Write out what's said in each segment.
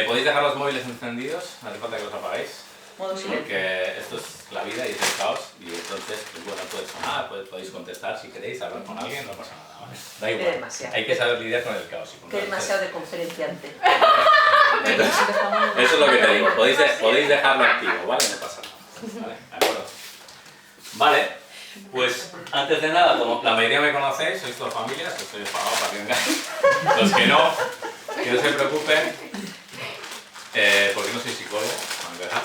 Podéis dejar los móviles encendidos, no hace falta que los apaguéis. Modo silencio. Porque esto es la vida y es el caos, y entonces, pues bueno, puede sonar, podéis contestar si queréis, hablar con alguien, no pasa nada, ¿vale? Da igual, demasiado. hay que saber lidiar con el caos. Que demasiado de conferenciante. Eso es lo que te digo, podéis dejarlo activo, ¿vale? No pasa nada, ¿vale? ¿De acuerdo? Vale, pues antes de nada, como la mayoría me conocéis, sois toda familia, os estoy pagado para que vengáis. Los que no se preocupen, porque no soy psicólogo, a empezar.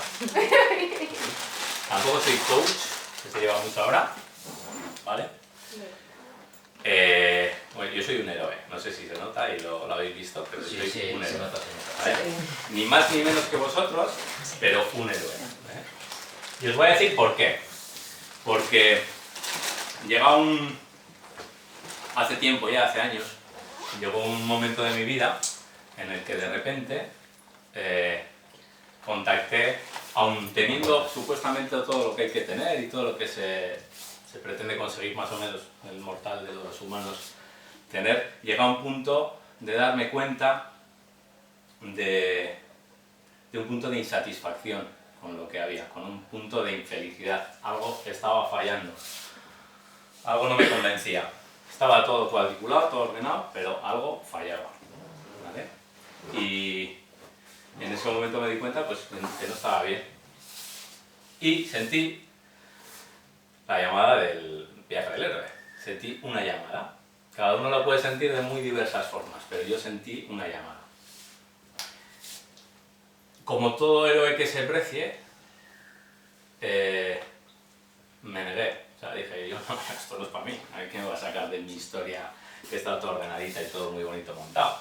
Tampoco soy coach, que se lleva mucho ahora, ¿vale? Bueno, yo soy un héroe, no sé si se nota y lo habéis visto, pero Sí, soy sí, un se héroe. nota. ¿Vale? Ni más ni menos que vosotros, pero un héroe. Y os voy a decir por qué. Porque hace tiempo ya, hace años, llegó un momento de mi vida en el que de repente contacté, aun teniendo supuestamente todo lo que hay que tener y todo lo que se pretende conseguir más o menos el mortal de los humanos tener, llega a un punto de darme cuenta de un punto de insatisfacción con lo que había, con un punto de infelicidad. Algo estaba fallando, algo no me convencía. Estaba todo cuadriculado, todo ordenado, pero algo fallaba, ¿vale? Y en ese momento me di cuenta pues, que no estaba bien. Y sentí la llamada del viaje del héroe. Sentí una llamada. Cada uno lo puede sentir de muy diversas formas, pero yo sentí una llamada. Como todo héroe que se precie, me negué. O sea, dije, esto no es para mí. A ver qué me va a sacar de mi historia, que está todo ordenadita y todo muy bonito montado.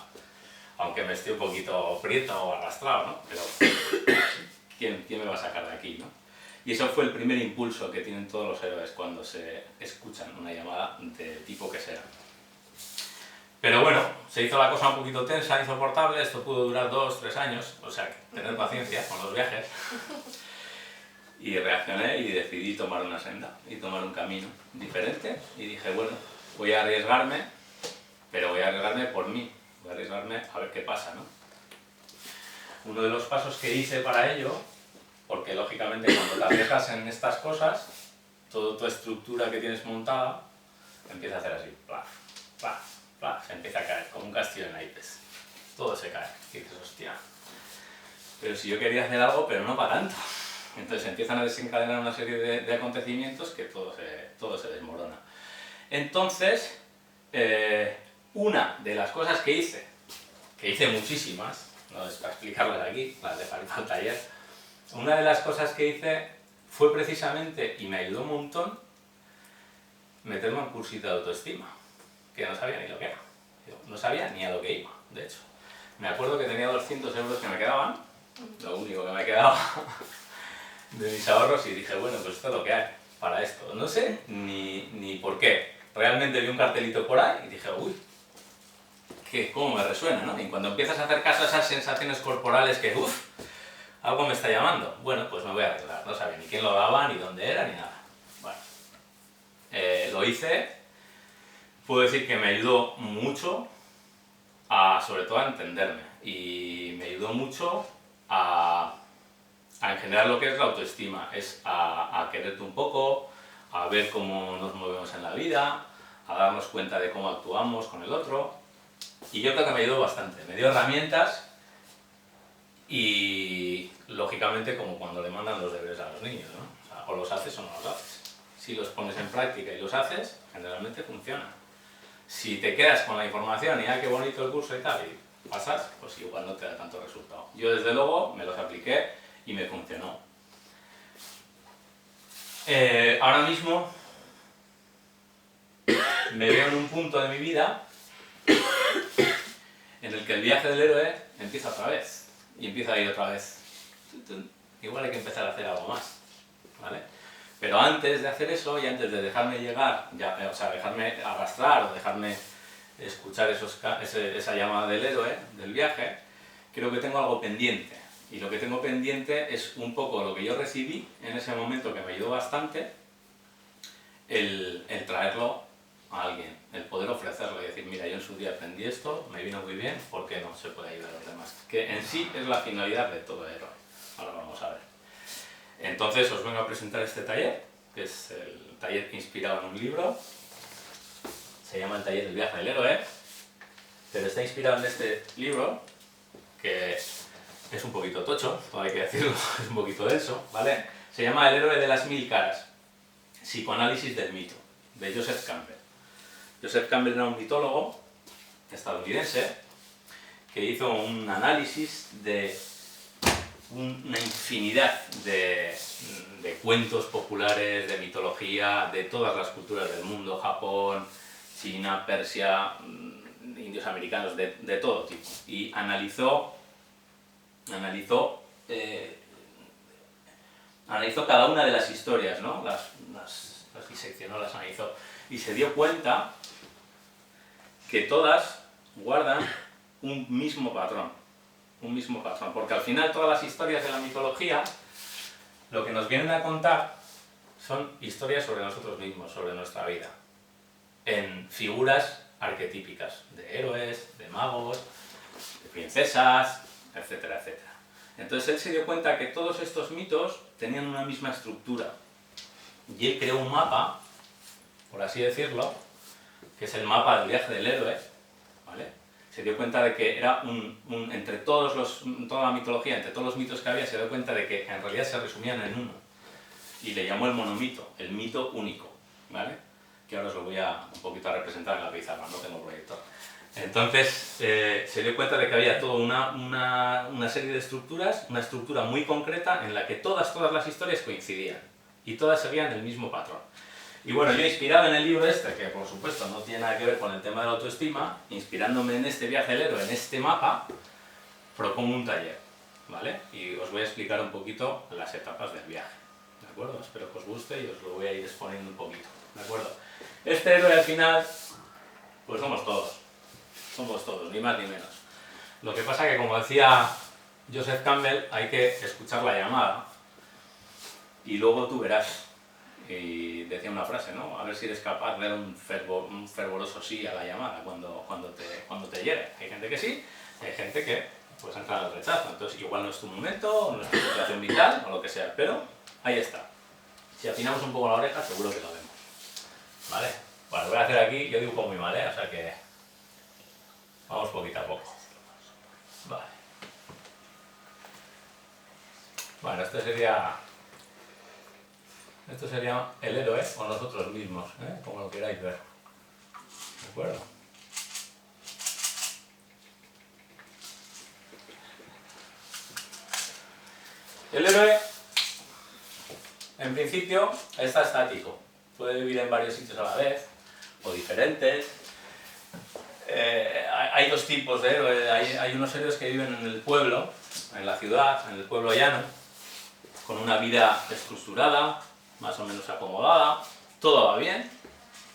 Aunque me esté un poquito prieto o arrastrado, ¿no? Pero ¿quién me va a sacar de aquí, no? Y eso fue el primer impulso que tienen todos los héroes cuando se escuchan una llamada de tipo que sea. Pero bueno, se hizo la cosa un poquito tensa, insoportable, esto pudo durar 2 o 3 años, o sea, tener paciencia con los viajes. Y reaccioné y decidí tomar una senda y tomar un camino diferente. Y dije, bueno, voy a arriesgarme, pero voy a arriesgarme por mí, voy a arriesgarme a ver qué pasa, ¿no? Uno de los pasos que hice para ello, porque lógicamente cuando te arriesgas en estas cosas, toda tu estructura que tienes montada empieza a hacer así, plaf, plaf, plaf, se empieza a caer, como un castillo de naipes. Todo se cae, y dices, hostia, pero si yo quería hacer algo, pero no para tanto. Entonces empiezan a desencadenar una serie de acontecimientos que todo se desmorona. Entonces, una de las cosas que hice muchísimas, no es para explicarlas aquí, las dejaré para el taller, una de las cosas que hice fue precisamente, y me ayudó un montón, meterme a un cursito de autoestima, que no sabía ni lo que era. Yo no sabía ni a lo que iba, de hecho. Me acuerdo que tenía 200 euros que me quedaban, lo único que me quedaba de mis ahorros, y dije, bueno, pues esto es lo que hay para esto. No sé ni por qué. Realmente vi un cartelito por ahí y dije, uy, cómo me resuena, ¿no? Y cuando empiezas a hacer caso a esas sensaciones corporales que, uff, algo me está llamando, bueno, pues me voy a arriesgar. No sabía ni quién lo daba, ni dónde era, ni nada. Bueno, lo hice. Puedo decir que me ayudó mucho, sobre todo a entenderme. Y me ayudó mucho a en general lo que es la autoestima, es a quererte un poco, a ver cómo nos movemos en la vida, a darnos cuenta de cómo actuamos con el otro. Y yo creo que me ayudó bastante, me dio herramientas y lógicamente como cuando le mandan los deberes a los niños, ¿no? O sea, o los haces o no los haces. Si los pones en práctica y los haces, generalmente funciona. Si te quedas con la información y qué bonito el curso y tal, y pasas, pues igual no te da tanto resultado. Yo desde luego me los apliqué y me funcionó. Ahora mismo me veo en un punto de mi vida en el que el viaje del héroe empieza otra vez y empieza a ir otra vez. Igual hay que empezar a hacer algo más, ¿vale? Pero antes de hacer eso y antes de dejarme llegar, o sea, dejarme arrastrar o dejarme escuchar esa llamada del héroe, del viaje, creo que tengo algo pendiente. Y lo que tengo pendiente es un poco lo que yo recibí en ese momento, que me ayudó bastante, el traerlo a alguien, el poder ofrecerlo y decir, mira, yo en su día aprendí esto, me vino muy bien, ¿por qué no se puede ayudar a los demás? Que en sí es la finalidad de todo héroe. Ahora vamos a ver. Entonces os vengo a presentar este taller, que es el taller inspirado en un libro. Se llama el taller del viaje del héroe, pero está inspirado en este libro, que es un poquito tocho, todo hay que decirlo, es un poquito denso, ¿vale? Se llama El héroe de las 1000 caras, psicoanálisis del mito, de Joseph Campbell. Joseph Campbell era un mitólogo estadounidense que hizo un análisis de una infinidad de cuentos populares, de mitología, de todas las culturas del mundo, Japón, China, Persia, indios americanos, de todo tipo. Y analizó cada una de las historias, ¿no? Las diseccionó, las analizó. Y se dio cuenta que todas guardan un mismo patrón. Porque al final todas las historias de la mitología lo que nos vienen a contar son historias sobre nosotros mismos, sobre nuestra vida, en figuras arquetípicas, de héroes, de magos, de princesas, etcétera, etcétera. Entonces él se dio cuenta que todos estos mitos tenían una misma estructura y él creó un mapa, por así decirlo, que es el mapa del viaje del héroe, ¿vale? Se dio cuenta de que era entre toda la mitología, entre todos los mitos que había, se dio cuenta de que en realidad se resumían en uno. Y le llamó el monomito, el mito único, ¿vale? Que ahora os lo voy un poquito a representar en la pizarra, no tengo proyector. Entonces se dio cuenta de que había toda una serie de estructuras, una estructura muy concreta en la que todas las historias coincidían y todas seguían el mismo patrón. Y bueno, yo inspirado en el libro este, que por supuesto no tiene nada que ver con el tema de la autoestima, inspirándome en este viaje del héroe, en este mapa, propongo un taller, ¿vale? Y os voy a explicar un poquito las etapas del viaje, ¿de acuerdo? Espero que os guste y os lo voy a ir exponiendo un poquito, ¿de acuerdo? Este héroe al final, pues somos todos, ni más ni menos. Lo que pasa que, como decía Joseph Campbell, hay que escuchar la llamada y luego tú verás. Y decía una frase, ¿no? A ver si eres capaz de dar un fervoroso sí a la llamada cuando te hiere. Hay gente que sí, hay gente que pues entra en el rechazo. Entonces igual no es tu momento, no es tu situación vital o lo que sea, pero ahí está. Si afinamos un poco la oreja, seguro que lo vemos. ¿Vale? Bueno, lo voy a hacer aquí, yo dibujo muy mal, ¿eh? O sea que vamos poquito a poco. Vale. Bueno, esto sería el héroe o nosotros mismos, como lo queráis ver. ¿De acuerdo? El héroe, en principio, está estático. Puede vivir en varios sitios a la vez, o diferentes. Hay dos tipos de héroes. Hay unos héroes que viven en el pueblo, en la ciudad, en el pueblo llano, con una vida estructurada, más o menos acomodada, todo va bien,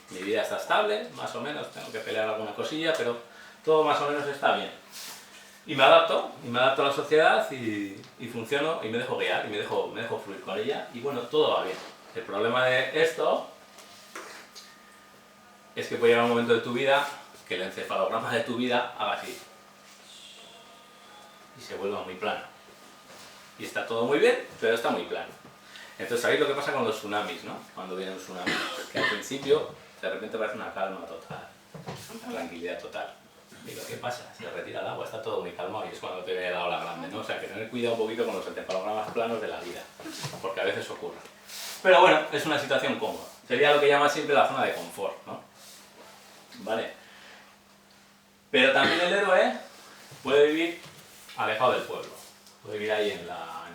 mi vida está estable, más o menos, tengo que pelear alguna cosilla, pero todo más o menos está bien. Y me adapto a la sociedad y funciono y me dejo guiar y me dejo fluir con ella y bueno, todo va bien. El problema de esto es que puede llegar un momento de tu vida que el encefalograma de tu vida haga así y se vuelva muy plano. Y está todo muy bien, pero está muy plano. Entonces, ¿sabéis lo que pasa con los tsunamis, no? Cuando viene un tsunami, que al principio de repente parece una calma total, una tranquilidad total. Y lo que pasa, se retira el agua, está todo muy calmado y es cuando te viene la ola grande, ¿no? O sea, que tener cuidado un poquito con los encefalogramas planos de la vida, porque a veces ocurre. Pero bueno, es una situación cómoda. Sería lo que llama siempre la zona de confort, ¿no? ¿Vale? Pero también el héroe puede vivir alejado del pueblo. Puede vivir ahí en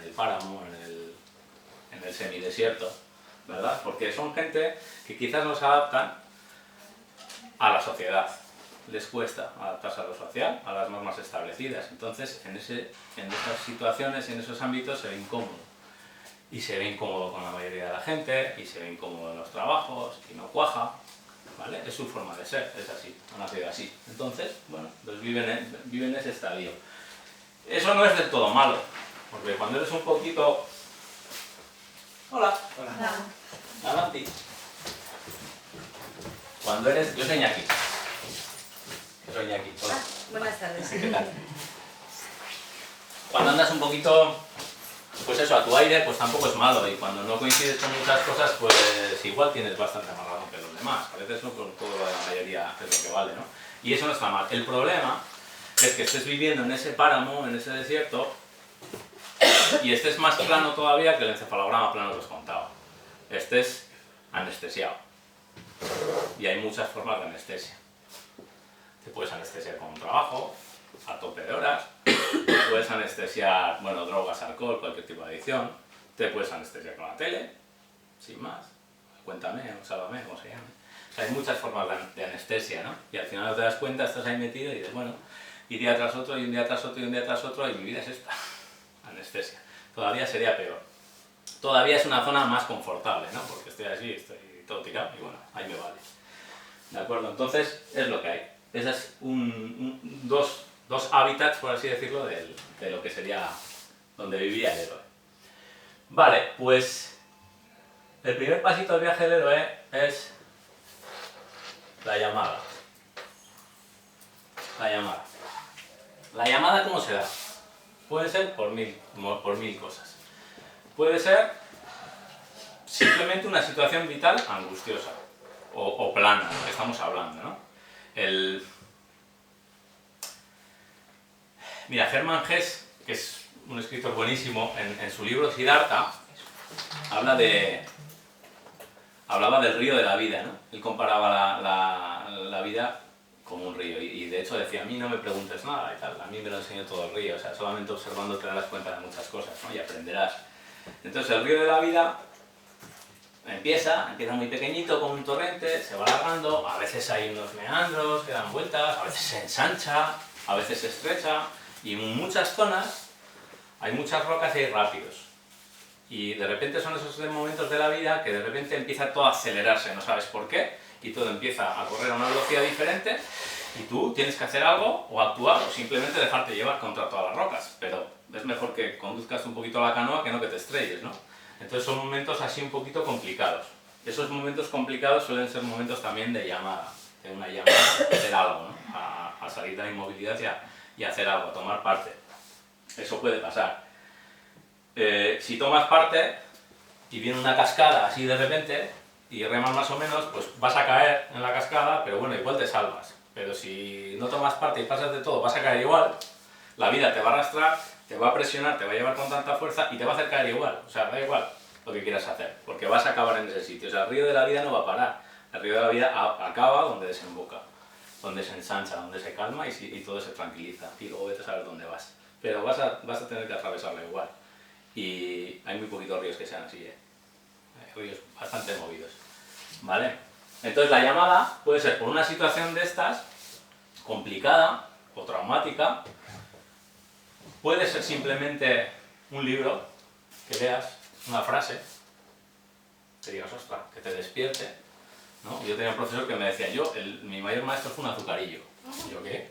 el páramo, en el semidesierto, ¿verdad? Porque son gente que quizás no se adaptan a la sociedad. Les cuesta adaptarse a lo social, a las normas establecidas. Entonces, en estas situaciones, en esos ámbitos, se ve incómodo. Y se ve incómodo con la mayoría de la gente, y se ve incómodo en los trabajos, y no cuaja, ¿vale? Es su forma de ser, es así, ha nacido así. Entonces, bueno, pues viven ese estadio. Eso no es del todo malo, porque cuando eres un poquito... Hola. Hola. Avanti. Cuando eres... Yo soy Iñaki. Soy Iñaki. Hola. Buenas tardes. ¿Qué tal? Cuando andas un poquito, pues eso, a tu aire, pues tampoco es malo. Y cuando no coincides con muchas cosas, pues igual tienes bastante más razón que los demás. A veces no con todo lo de la mayoría es lo que vale, ¿no? Y eso no está mal. El problema es que estés viviendo en ese páramo, en ese desierto, y estés más plano todavía que el encefalograma plano que os contaba. Estés anestesiado. Y hay muchas formas de anestesia. Te puedes anestesiar con un trabajo, a tope de horas, te puedes anestesiar, bueno, drogas, alcohol, cualquier tipo de adicción, te puedes anestesiar con la tele, sin más, Cuéntame o Sálvame, como se llame. O sea, hay muchas formas de anestesia, ¿no? Y al final no te das cuenta, estás ahí metido y dices, bueno, y día tras otro, y un día tras otro, y un día tras otro, y mi vida es esta, anestesia. Todavía sería peor. Todavía es una zona más confortable, ¿no? Porque estoy así, estoy todo tirado, y bueno, ahí me vale. ¿De acuerdo? Entonces, es lo que hay. Esas es dos hábitats, por así decirlo, de lo que sería donde vivía el héroe. Vale, pues el primer pasito del viaje del héroe es la llamada. La llamada. ¿La llamada cómo se da? Puede ser por mil cosas. Puede ser simplemente una situación vital angustiosa o plana, lo que estamos hablando, ¿no? Mira, Hermann Hesse, que es un escritor buenísimo, en su libro Siddhartha, hablaba del río de la vida, ¿no? Él comparaba la vida como un río y de hecho decía, a mí no me preguntes nada y tal, a mí me lo enseñó todo el río, o sea, solamente observando te darás cuenta de muchas cosas, ¿no? Y aprenderás. Entonces el río de la vida empieza muy pequeñito con un torrente, se va alargando, a veces hay unos meandros que dan vueltas, a veces se ensancha, a veces se estrecha, y en muchas zonas hay muchas rocas y hay rápidos. Y de repente son esos momentos de la vida que de repente empieza todo a acelerarse, no sabes por qué, y todo empieza a correr a una velocidad diferente, y tú tienes que hacer algo, o actuar, o simplemente dejarte llevar contra todas las rocas. Pero es mejor que conduzcas un poquito la canoa que no que te estrelles, ¿no? Entonces son momentos así un poquito complicados. Esos momentos complicados suelen ser momentos también de llamada, de una llamada a hacer algo, ¿no? A salir de la inmovilidad y a hacer algo, a tomar parte. Eso puede pasar. Si tomas parte y viene una cascada así de repente y remas más o menos, pues vas a caer en la cascada, pero bueno, igual te salvas. Pero si no tomas parte y pasas de todo, vas a caer igual, la vida te va a arrastrar, te va a presionar, te va a llevar con tanta fuerza y te va a hacer caer igual. O sea, da igual lo que quieras hacer, porque vas a acabar en ese sitio. O sea, el río de la vida no va a parar. El río de la vida acaba donde desemboca, donde se ensancha, donde se calma y todo se tranquiliza. Y luego vete a saber dónde vas. Pero vas a tener que atravesarlo igual. Y hay muy poquitos ríos que sean así, ¿eh? Hay ríos bastante movidos. ¿Vale? Entonces la llamada puede ser por una situación de estas, complicada o traumática, puede ser simplemente un libro que leas, una frase, que digas, ostras, que te despierte, ¿no? Yo tenía un profesor que me decía, mi mayor maestro fue un azucarillo. ¿Yo qué?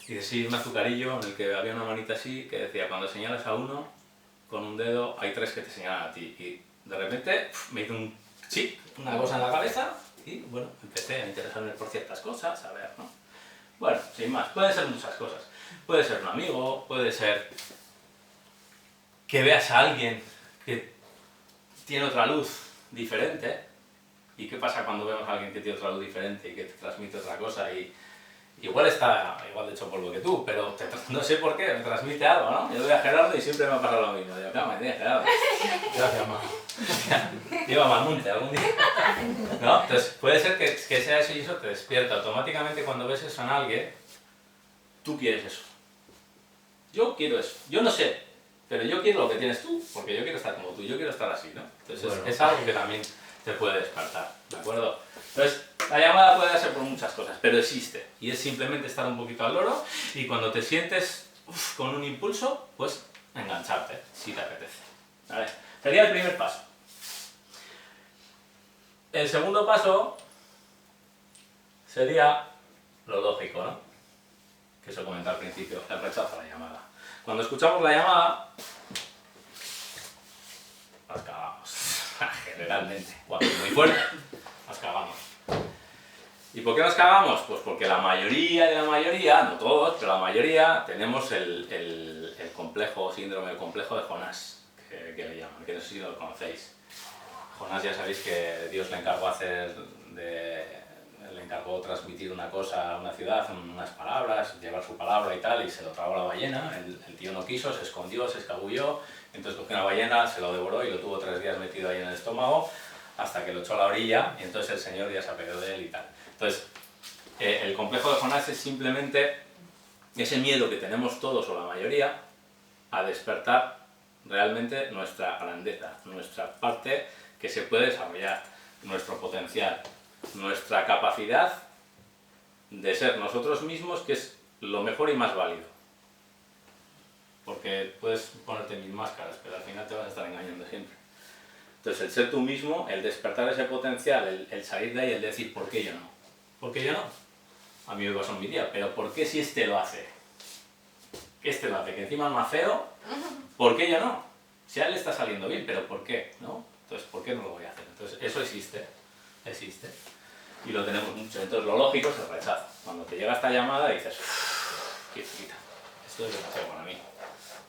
Y decía, sí, un azucarillo en el que había una manita así que decía, cuando señalas a uno con un dedo, hay tres que te señalan a ti. Y de repente me hizo un chip, una cosa en la cabeza, y bueno, empecé a interesarme por ciertas cosas, a ver, ¿no? Bueno, sin más, pueden ser muchas cosas. Puede ser un amigo, puede ser que veas a alguien que tiene otra luz diferente. ¿Y qué pasa cuando vemos a alguien que tiene otra luz diferente y que te transmite otra cosa? Y igual está igual de hecho polvo que tú, pero no sé por qué, me transmite algo, ¿no? Yo doy a Gerardo y siempre me ha pasado lo mismo. Digo, claro, me tiene Gerardo. Gracias, mamá. Lleva Malmunte algún día. ¿No? Entonces, puede ser que sea eso y eso te despierta. Automáticamente cuando ves eso en alguien, tú quieres eso. Yo quiero eso. Yo no sé, pero yo quiero lo que tienes tú, porque yo quiero estar como tú, yo quiero estar así, ¿no? Entonces, bueno, es algo que también te puede despertar, ¿de acuerdo? Entonces, la llamada puede darse por muchas cosas, pero existe. Y es simplemente estar un poquito al loro y cuando te sientes con un impulso, pues engancharte, si te apetece. ¿Vale? Sería el primer paso. El segundo paso sería lo lógico, ¿no? Que eso comenté al principio, el rechazo a la llamada. Cuando escuchamos la llamada, nos cagamos, generalmente. Cuando es muy fuerte, nos cagamos. ¿Y por qué nos cagamos? Pues porque la mayoría de la mayoría, no todos, pero la mayoría, tenemos el complejo, síndrome del complejo de Jonás, que le llaman, que no sé si lo conocéis. Jonás, ya sabéis que Dios le encargó le encargó transmitir una cosa a una ciudad, unas palabras, llevar su palabra y tal, y se lo tragó la ballena. El tío no quiso, se escondió, se escabulló, entonces cogió una ballena, se lo devoró y lo tuvo 3 días metido ahí en el estómago, hasta que lo echó a la orilla, y entonces el Señor ya se apeó de él y tal. Entonces, el complejo de Jonás es simplemente ese miedo que tenemos todos, o la mayoría, a despertar realmente nuestra grandeza, nuestra parte que se puede desarrollar, nuestro potencial, nuestra capacidad de ser nosotros mismos, que es lo mejor y más válido. Porque puedes ponerte 1000 máscaras, pero al final te vas a estar engañando siempre. Entonces, el ser tú mismo, el despertar ese potencial, el salir de ahí, el decir, ¿por qué yo no? ¿Por qué yo no? A mí me pasó en mi día, pero ¿por qué si este lo hace? Que este lo hace, que encima es más feo, ¿por qué yo no? Si a él le está saliendo bien, pero ¿por qué? ¿No? Entonces, ¿por qué no lo voy a hacer? Entonces, eso existe. Y lo tenemos mucho. Entonces, lo lógico es el rechazo. Cuando te llega esta llamada dices, quita, esto es demasiado para mí.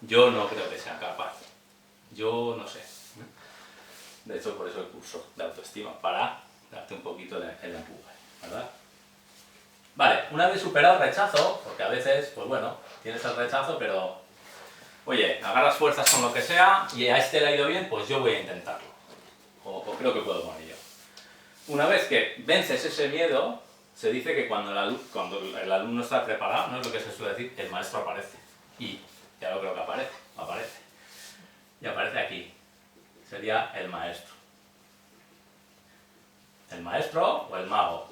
Yo no creo que sea capaz. Yo no sé. De hecho, por eso el curso de autoestima, para darte un poquito el empuje, ¿verdad? Vale, una vez superado el rechazo, porque a veces, pues bueno, tienes el rechazo, pero oye, agarras fuerzas con lo que sea y a este le ha ido bien, pues yo voy a intentarlo. O creo que puedo con ello. Una vez que vences ese miedo, se dice que cuando el alumno está preparado, no es lo que se suele decir, el maestro aparece. Y ya lo creo que aparece. Y aparece aquí. Sería el maestro. ¿El maestro o el mago?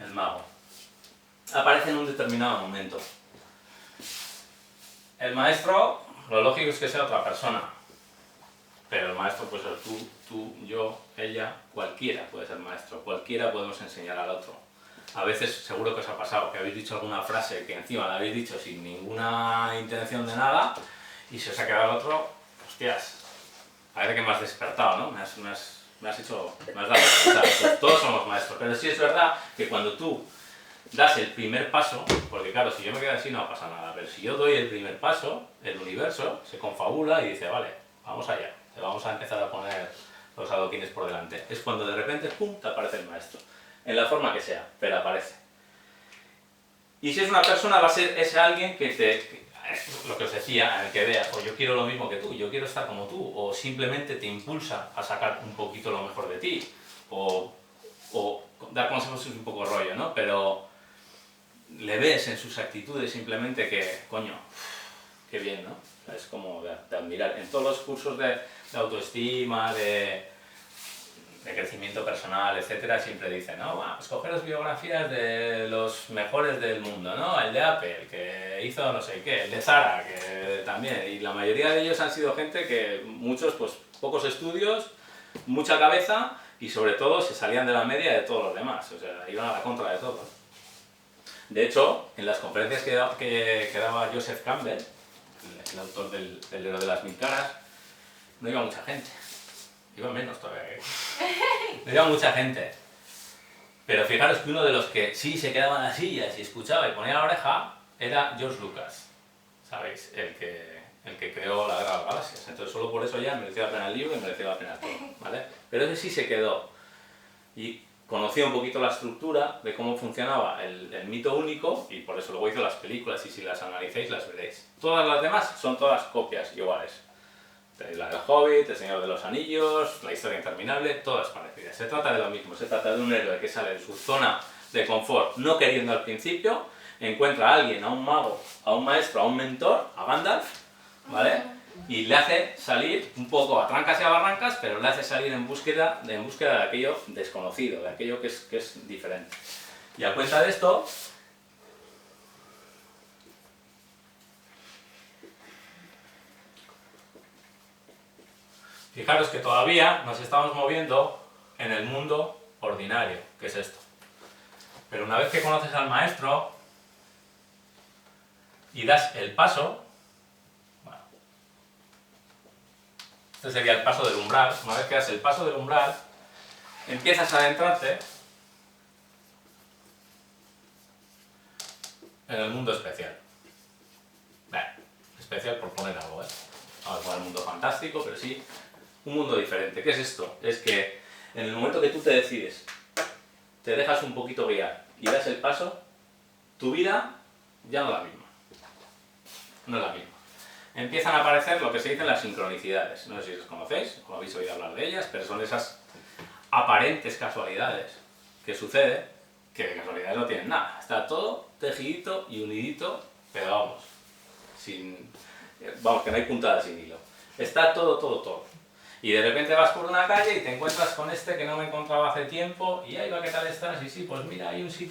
El mago. Aparece en un determinado momento. El maestro, lo lógico es que sea otra persona. Pero el maestro puede ser tú, yo, ella, cualquiera puede ser maestro. Cualquiera podemos enseñar al otro. A veces seguro que os ha pasado que habéis dicho alguna frase que encima la habéis dicho sin ninguna intención de nada y se os ha quedado el otro, hostias, parece que me has despertado, ¿no? Me has dado a pensar. Pues todos somos maestros, pero sí es verdad que cuando tú das el primer paso, porque claro, si yo me quedo así no pasa nada, pero si yo doy el primer paso, el universo se confabula y dice, vale, vamos allá, te vamos a empezar a poner los adoquines por delante. Es cuando de repente, pum, te aparece el maestro. En la forma que sea, pero aparece. Y si es una persona, va a ser ese alguien que es lo que os decía, en el que veas, o yo quiero lo mismo que tú, yo quiero estar como tú, o simplemente te impulsa a sacar un poquito lo mejor de ti, o dar consejos es un poco rollo, ¿no? Pero le ves en sus actitudes simplemente que, coño, qué bien, ¿no? O sea, es como de admirar. En todos los cursos de autoestima, de crecimiento personal, etcétera, siempre dicen, no, pues cogeros biografías de los mejores del mundo, ¿no? El de Apple, que hizo no sé qué, el de Zara, que también, y la mayoría de ellos han sido gente que, muchos, pues, pocos estudios, mucha cabeza, y sobre todo se salían de la media de todos los demás, o sea, iban a la contra de todo. De hecho, en las conferencias que daba Joseph Campbell, el autor del Héroe de las 1000 caras, no iba mucha gente. Iba menos todavía. No iba mucha gente. Pero fijaros que uno de los que sí se quedaba en las sillas y escuchaba y ponía la oreja era George Lucas. ¿Sabéis? El que creó la Guerra de las Galaxias. Entonces solo por eso ya merecía la pena el libro y merecía la pena todo. ¿Vale? Pero ese sí se quedó. Y conocía un poquito la estructura de cómo funcionaba el mito único y por eso luego hizo las películas y si las analizáis las veréis. Todas las demás son todas copias iguales. La del Hobbit, el Señor de los Anillos, la historia interminable, todas parecidas. Se trata de lo mismo, se trata de un héroe que sale de su zona de confort, no queriendo al principio, encuentra a alguien, a un mago, a un maestro, a un mentor, a Gandalf, ¿vale? Y le hace salir un poco a trancas y a barrancas, pero le hace salir en búsqueda de aquello desconocido, de aquello que es diferente. Y a cuenta de esto, fijaros que todavía nos estamos moviendo en el mundo ordinario, que es esto. Pero una vez que conoces al maestro y das el paso, bueno, este sería el paso del umbral, una vez que das el paso del umbral, empiezas a adentrarte en el mundo especial. Bueno, especial por poner algo, ¿eh? Vamos a poner mundo fantástico, pero sí un mundo diferente. ¿Qué es esto? Es que en el momento que tú te decides, te dejas un poquito guiar y das el paso, tu vida ya no es la misma. No es la misma. Empiezan a aparecer lo que se dicen las sincronicidades. No sé si os conocéis o habéis oído hablar de ellas, pero son esas aparentes casualidades que sucede, que de casualidades no tienen nada. Está todo tejidito y unidito, pero vamos, que no hay puntada sin hilo. Está todo. Y de repente vas por una calle y te encuentras con este que no me encontraba hace tiempo, y ahí va, ¿qué tal estás? Y sí, pues mira, hay un sitio